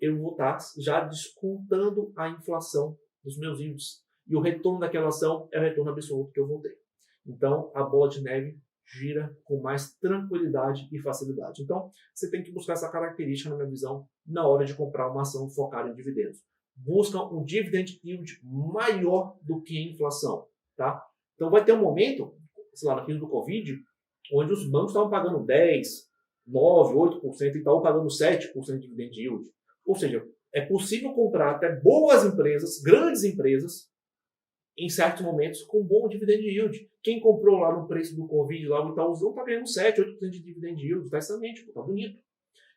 Speaker 2: eu vou estar já descontando a inflação dos meus yields. E o retorno daquela ação é o retorno absoluto que eu vou ter. Então, a bola de neve gira com mais tranquilidade e facilidade. Então, você tem que buscar essa característica, na minha visão, na hora de comprar uma ação focada em dividendos. Buscam um dividend yield maior do que a inflação, tá? Então vai ter um momento, sei lá, na crise do Covid, onde os bancos estavam pagando 10, 9, 8% e estavam pagando 7% de dividend yield. Ou seja, é possível comprar até boas empresas, grandes empresas, em certos momentos, com bom dividend yield. Quem comprou lá no preço do Covid, lá o Itaúzão, está ganhando 7, 8% de dividend yield, está excelente, está bonito.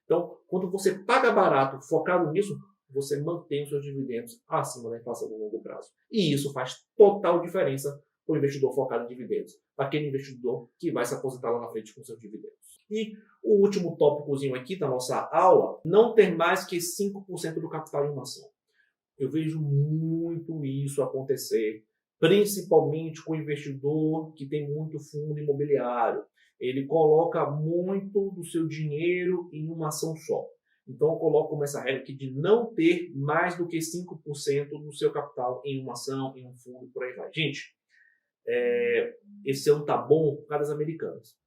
Speaker 2: Então, quando você paga barato, focado nisso, você mantém os seus dividendos acima da inflação no longo prazo. E isso faz total diferença para o investidor focado em dividendos, para aquele investidor que vai se aposentar lá na frente com seus dividendos. E o último tópicozinho aqui da nossa aula, não ter mais que 5% do capital em uma ação. Eu vejo muito isso acontecer, principalmente com o investidor que tem muito fundo imobiliário. Ele coloca muito do seu dinheiro em uma ação só. Então eu coloco como essa regra aqui de não ter mais do que 5% do seu capital em uma ação, em um fundo, por aí vai. Gente, esse ano tá bom por causa das americanas.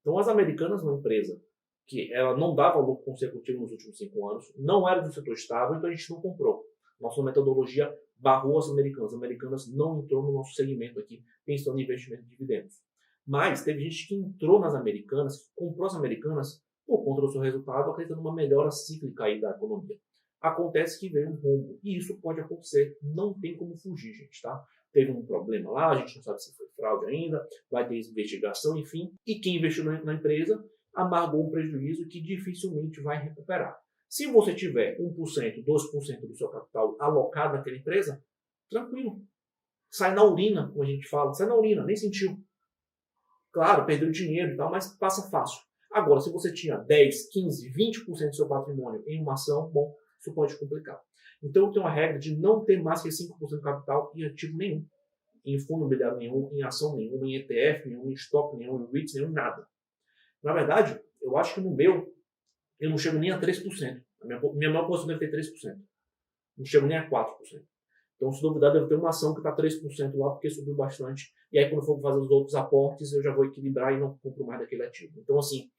Speaker 2: Então as americanas, uma empresa que ela não dava lucro consecutivo nos últimos 5 anos, não era do setor estável, então a gente não comprou. Nossa metodologia barrou as americanas. As americanas não entrou no nosso segmento aqui, pensando em investimento de dividendos. Mas teve gente que entrou nas americanas, comprou as americanas por conta do seu resultado, acreditando numa melhora cíclica aí da economia. Acontece que veio um rombo, e isso pode acontecer, não tem como fugir, gente, tá? Teve um problema lá, a gente não sabe se foi fraude ainda, vai ter investigação, enfim. E quem investiu na empresa amargou um prejuízo que dificilmente vai recuperar. Se você tiver 1%, 2% do seu capital alocado naquela empresa, tranquilo. Sai na urina, como a gente fala, sai na urina, nem sentiu. Claro, perdeu dinheiro e tal, mas passa fácil. Agora, se você tinha 10, 15, 20% do seu patrimônio em uma ação, bom, isso pode complicar. Então, eu tenho uma regra de não ter mais que 5% do capital em ativo nenhum. Em fundo imobiliário nenhum, em ação nenhuma, em ETF nenhum, em estoque nenhum, em REITs nenhum, nada. Na verdade, eu acho que no meu, eu não chego nem a 3%. A minha maior posição deve ter 3%. Não chego nem a 4%. Então, se duvidar, deve ter uma ação que está 3% lá, porque subiu bastante. E aí, quando eu for fazer os outros aportes, eu já vou equilibrar e não compro mais daquele ativo. Então, assim,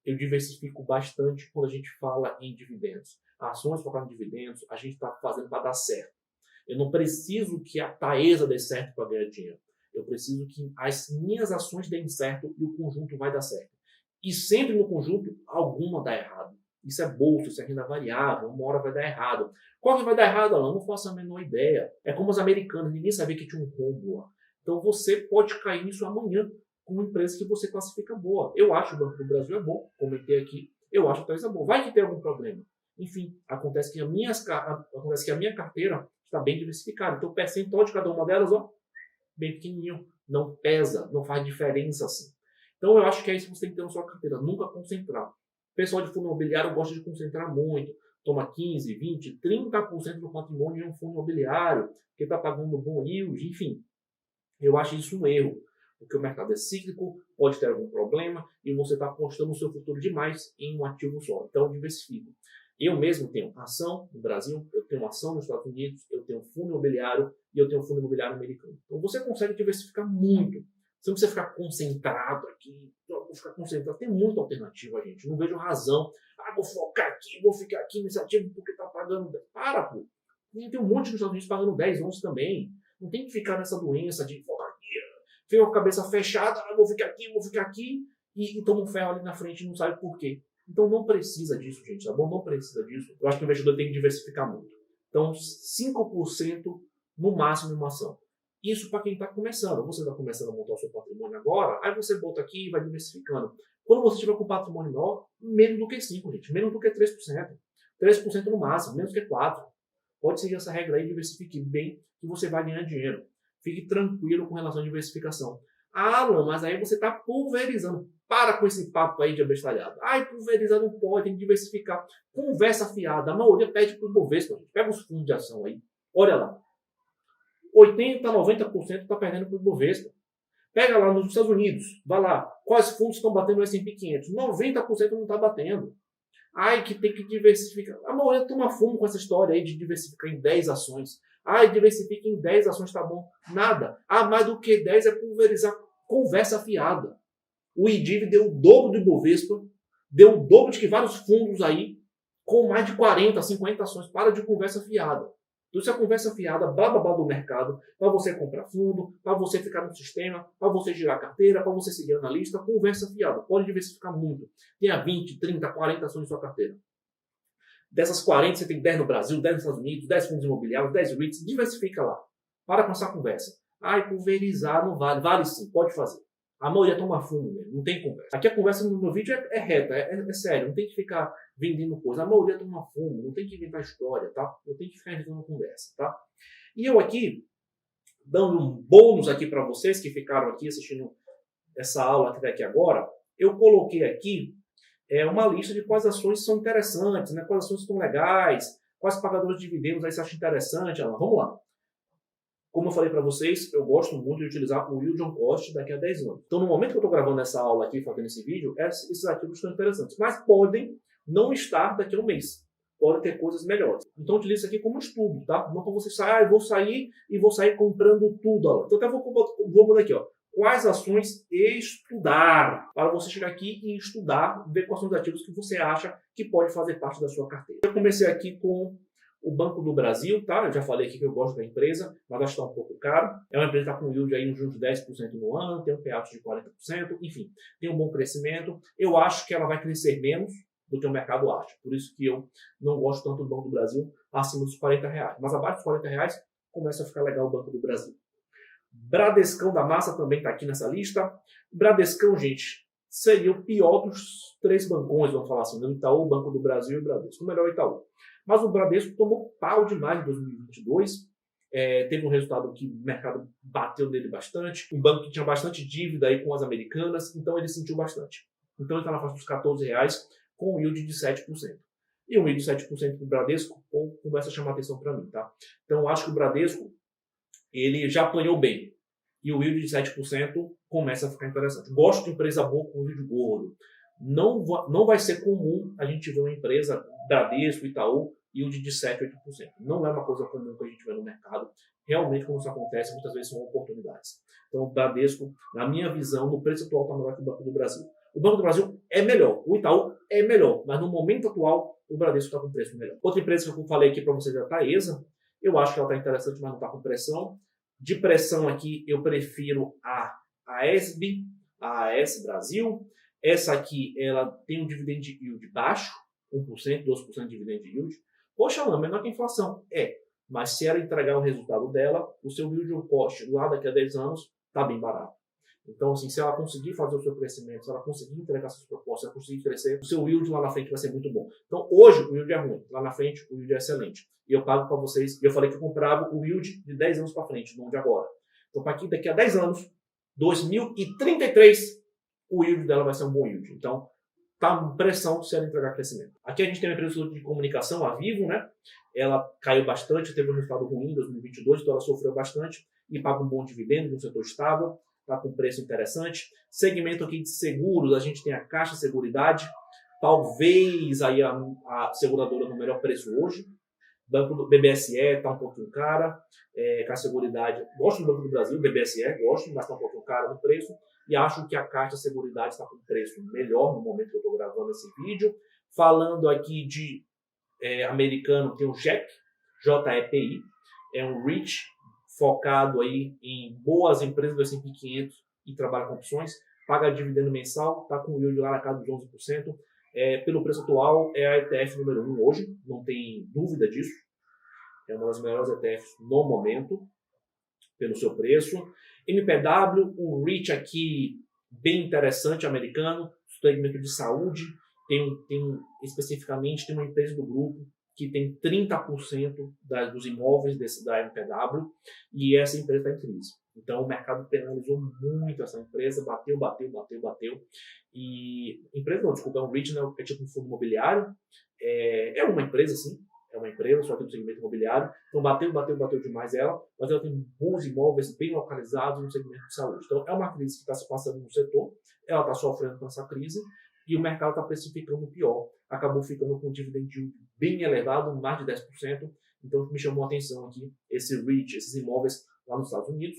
Speaker 2: eu diversifico bastante quando a gente fala em dividendos. Ações focadas em dividendos, a gente está fazendo para dar certo. Eu não preciso que a Taesa dê certo para ganhar dinheiro. Eu preciso que as minhas ações deem certo e o conjunto vai dar certo. E sempre no conjunto, alguma dá errado. Isso é bolsa, isso é renda variável, uma hora vai dar errado. Qual que vai dar errado, Alan? Não faço a menor ideia. É como os americanos, ninguém sabia que tinha um rombo lá. Então você pode cair nisso amanhã com uma empresa que você classifica boa. Eu acho que o Banco do Brasil é bom, comentei aqui. Eu acho que a Taesa é bom. Vai que tem algum problema. Enfim, acontece que a minha carteira está bem diversificada. Então o percentual de cada uma delas, ó, bem pequenininho. Não pesa, não faz diferença assim. Então eu acho que é isso que você tem que ter na sua carteira. Nunca concentrar. O pessoal de fundo imobiliário gosta de concentrar muito. Toma 15, 20, 30% do patrimônio em um fundo imobiliário, que está pagando bom yield, enfim. Eu acho isso um erro, porque o mercado é cíclico, pode ter algum problema, e você está apostando o seu futuro demais em um ativo só. Então, diversifico. Eu mesmo tenho ação no Brasil, eu tenho ação nos Estados Unidos, eu tenho fundo imobiliário e eu tenho fundo imobiliário americano. Então, você consegue diversificar muito. Você não precisa ficar concentrado aqui. Vou ficar concentrado. Tem muita alternativa, gente. Não vejo razão. Vou focar aqui, vou ficar aqui nesse ativo porque está pagando 10. Para, pô. Tem um monte nos Estados Unidos pagando 10, 11 também. Não tem que ficar nessa doença de focar aqui. Fica com a cabeça fechada. Vou ficar aqui. E toma um ferro ali na frente e não sabe por quê. Então não precisa disso, gente. Tá bom? Não precisa disso. Eu acho que o investidor tem que diversificar muito. Então 5% no máximo em uma ação. Isso para quem está começando. Você está começando a montar o seu patrimônio agora, aí você bota aqui e vai diversificando. Quando você tiver com patrimônio maior, menos do que 5%, gente. Menos do que 3%. 3% no máximo, menos que 4%. Pode seguir essa regra aí, diversifique bem, que você vai ganhar dinheiro. Fique tranquilo com relação à diversificação. Ah, Alan, mas aí você está pulverizando. Para com esse papo aí de abestalhado. Ai, pulverizar não pode, tem que diversificar. Conversa fiada. A maioria pede para o Bovespa, gente. Pega os fundos de ação aí. Olha lá. 80%, 90% está perdendo para o Bovespa. Pega lá nos Estados Unidos, vai lá, quais fundos estão batendo no S&P 500? 90% não está batendo. Ai, que tem que diversificar. A maioria toma fumo com essa história aí de diversificar em 10 ações. Ai, diversifica em 10 ações, tá bom. Nada. Mais do que 10 é pulverizar. Conversa fiada. O IDIV deu o dobro do Ibovespa, deu o dobro de que vários fundos aí, com mais de 40, 50 ações. Para de conversa fiada. Então, isso é conversa fiada, blá do mercado, para você comprar fundo, para você ficar no sistema, para você girar carteira, para você seguir analista, conversa fiada. Pode diversificar muito. Tenha 20, 30, 40 ações em sua carteira. Dessas 40, você tem 10 no Brasil, 10 nos Estados Unidos, 10 fundos imobiliários, 10 REITs, diversifica lá. Para com essa conversa. Ai, pulverizar não vale. Vale sim, pode fazer. A maioria toma fundo mesmo, não tem conversa. Aqui a conversa no meu vídeo é reta, é sério, não tem que ficar vendendo coisa. A maioria toma fundo, não tem que inventar história, tá? Eu tenho que ficar inventando conversa, tá? E eu aqui, dando um bônus aqui para vocês que ficaram aqui assistindo essa aula até aqui agora, eu coloquei aqui uma lista de quais ações são interessantes, né? Quais ações estão legais, quais pagadores de dividendos aí você acha interessante. Vamos lá. Como eu falei para vocês, eu gosto muito de utilizar o yield on cost daqui a 10 anos. Então, no momento que eu estou gravando essa aula aqui, fazendo esse vídeo, esses ativos estão interessantes. Mas podem não estar daqui a um mês. Podem ter coisas melhores. Então, utilize isso aqui como estudo, tá? Não para você sair, eu vou sair comprando tudo. Ó. Então, até vou mudar aqui, ó. Quais ações estudar? Para você chegar aqui e estudar, ver quais são os ativos que você acha que pode fazer parte da sua carteira. Eu comecei aqui com o Banco do Brasil, tá? Eu já falei aqui que eu gosto da empresa, mas acho que está um pouco caro. É uma empresa que está com yield aí uns 10% no ano, tem um payout de 40%, enfim, tem um bom crescimento. Eu acho que ela vai crescer menos do que o mercado acha. Por isso que eu não gosto tanto do Banco do Brasil acima dos R$40. Mas abaixo dos R$40 começa a ficar legal o Banco do Brasil. Bradescão da Massa também está aqui nessa lista. Bradescão, gente, seria o pior dos 3 bancões, vamos falar assim, né? Itaú, Banco do Brasil e o Bradesco. O melhor é o Itaú. Mas o Bradesco tomou pau demais em 2022. Teve um resultado que o mercado bateu nele bastante. Um banco que tinha bastante dívida aí com as americanas, então ele sentiu bastante. Então ele está na faixa dos R$14 com um yield de 7%. E um yield de 7% para o Bradesco começa a chamar atenção para mim, tá? Então eu acho que o Bradesco ele já apanhou bem. E o yield de 7% começa a ficar interessante. Gosto de empresa boa com yield gordo. Não vai ser comum a gente ver uma empresa, Bradesco, Itaú, yield de 7%, 8%. Não é uma coisa comum que a gente vê no mercado. Realmente, quando isso acontece, muitas vezes são oportunidades. Então, o Bradesco, na minha visão, no preço atual, está melhor que o Banco do Brasil. O Banco do Brasil é melhor, o Itaú é melhor, mas no momento atual, o Bradesco está com preço melhor. Outra empresa que eu falei aqui para vocês é a Taesa. Eu acho que ela está interessante, mas não está com pressão. De pressão aqui, eu prefiro a AESB, a AES Brasil. Essa aqui, ela tem um dividend yield baixo, 1%, 2% de dividend yield. Poxa, não, menor que a inflação. Mas se ela entregar o resultado dela, o seu yield on cost lá daqui a 10 anos está bem barato. Então, assim, se ela conseguir fazer o seu crescimento, se ela conseguir entregar suas propostas, se ela conseguir crescer, o seu yield lá na frente vai ser muito bom. Então, hoje o yield é ruim, lá na frente o yield é excelente. E eu pago para vocês, eu falei que eu comprava o yield de 10 anos para frente, não de agora. Então, para daqui a 10 anos, 2033, o yield dela vai ser um bom yield. Então, tá pressão se ela entregar crescimento. Aqui a gente tem uma empresa de comunicação, a Vivo, né? Ela caiu bastante, teve um resultado ruim em 2022, então ela sofreu bastante e paga um bom dividendo de um setor estável, está com preço interessante. Segmento aqui de seguros, a gente tem a Caixa Seguridade, talvez aí a seguradora no melhor preço hoje. Banco do BBSE está um pouquinho cara, Caixa Seguridade, gosto do Banco do Brasil, BBSE, gosto, mas está um pouquinho cara no preço. E acho que a Caixa Seguridade está com preço melhor no momento que eu estou gravando esse vídeo. Falando aqui de americano, tem o JEPI, JEPI, é um REIT focado aí em boas empresas do S&P 500 e trabalha com opções, paga dividendo mensal, está com yield lá na casa dos 11%. Pelo preço atual, é a ETF número 1 hoje, não tem dúvida disso. É uma das melhores ETFs no momento, pelo seu preço. MPW, um REIT aqui bem interessante, americano, segmento de saúde, especificamente tem uma empresa do grupo que tem 30% dos imóveis da MPW e essa empresa está em crise. Então o mercado penalizou muito essa empresa, bateu. E empresa não, desculpa, é um REIT, né, é tipo um fundo imobiliário, é uma empresa sim, é uma empresa, só que no segmento imobiliário. Então bateu demais ela, mas ela tem bons imóveis bem localizados no segmento de saúde. Então é uma crise que está se passando no setor, ela está sofrendo com essa crise e o mercado está precificando pior. Acabou ficando com um dividend yield bem elevado, mais de 10%. Então me chamou a atenção aqui esse REIT, esses imóveis lá nos Estados Unidos.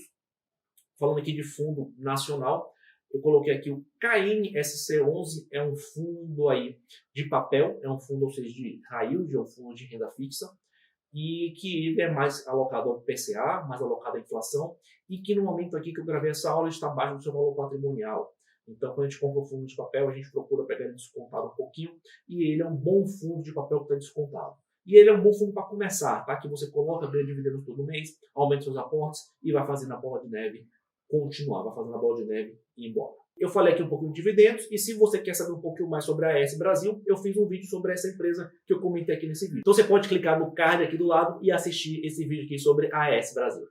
Speaker 2: Falando aqui de fundo nacional, eu coloquei aqui o KNSC11, é um fundo aí de papel, é um fundo, ou seja, de high yield, é um fundo de renda fixa, e que ele é mais alocado ao PCA, mais alocado à inflação, e que no momento aqui que eu gravei essa aula está abaixo do seu valor patrimonial. Então, quando a gente compra um fundo de papel, a gente procura pegar ele descontado um pouquinho, e ele é um bom fundo de papel que está descontado. E ele é um bom fundo para começar, tá? Que você coloca, ganha dividendos todo mês, aumenta seus aportes e vai fazendo a bola de neve continuar, vai fazendo a bola de neve e ir embora. Eu falei aqui um pouquinho de dividendos e se você quer saber um pouquinho mais sobre a AES Brasil, eu fiz um vídeo sobre essa empresa que eu comentei aqui nesse vídeo. Então você pode clicar no card aqui do lado e assistir esse vídeo aqui sobre a AES Brasil.